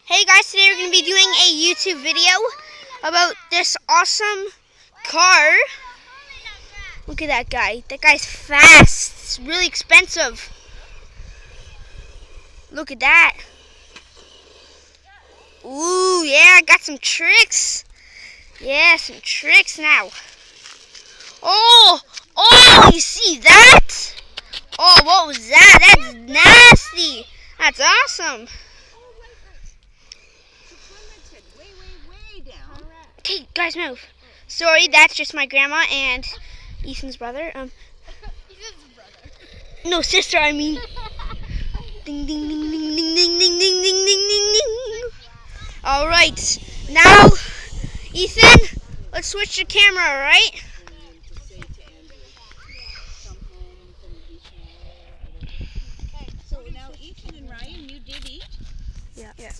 Hey guys, today we're going to be doing a YouTube video about this awesome car. Look at that guy. That guy's fast. It's really expensive. Look at that. Ooh, yeah, I got some tricks. Yeah, some tricks now. Oh, you see that? Oh, what was that? That's nasty. That's awesome. Okay, guys, move. Sorry, that's just my grandma and Ethan's brother. Ethan's brother. No, sister, I mean. Ding, ding, ding, ding, ding, ding, ding, ding, ding, ding, ding, ding. All right, now, Ethan, let's switch the camera, all right? Okay, so now Ethan and Ryan, you did eat? Yeah. Okay.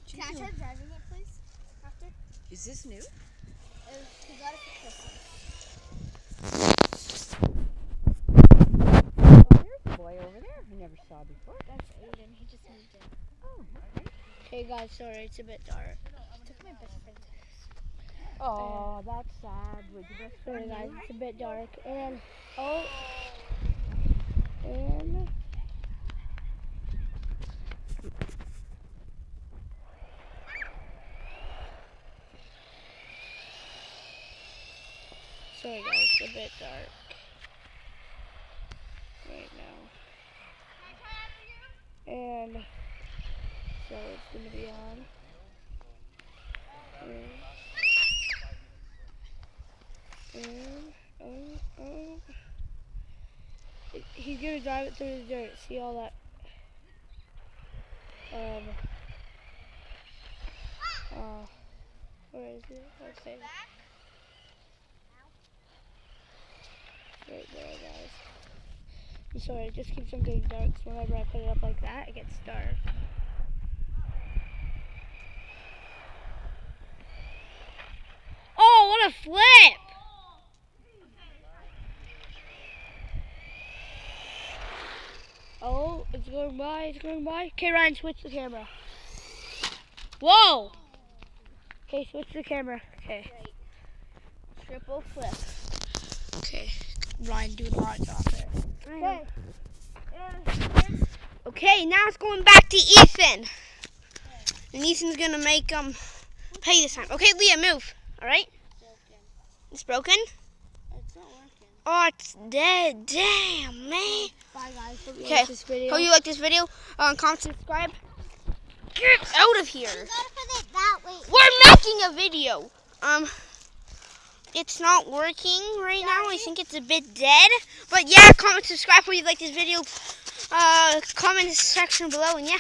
Can I start driving it, please? After? Is this new? We got it for Christmas. There's a boy over there who never saw before. That's Aiden. He just moved in. Oh, okay. Hey, guys, sorry, it's a bit dark. He took my best friend's house. Oh, that's sad. Was your best Sorry, friend guys, new? it's a bit dark. And, sorry, guys, it's a bit dark right now. And so it's going to be on. He's going to drive it through the dirt. See all that? Where is it? Let's see. Right there, guys. I'm sorry, it just keeps on getting dark, so whenever I put it up like that, it gets dark. Oh, what a flip! Oh, it's going by, Okay, Ryan, switch the camera. Whoa! Okay, switch the camera. Okay. Triple flip. Okay, Ryan, do not drop it. Okay. Okay, now it's going back to Ethan. And Ethan's gonna make pay this time. Okay, Leah, move. Alright? It's broken? It's not working. Oh, it's dead. Damn, man. Bye, guys. Hope you Okay, like this video. hope you like this video. Comment, subscribe. Get out of here. You gotta put it that way. We're making a video. It's not working right now. I think it's a bit dead. But yeah, comment, subscribe if you like this video. Comment in the section below, and yeah.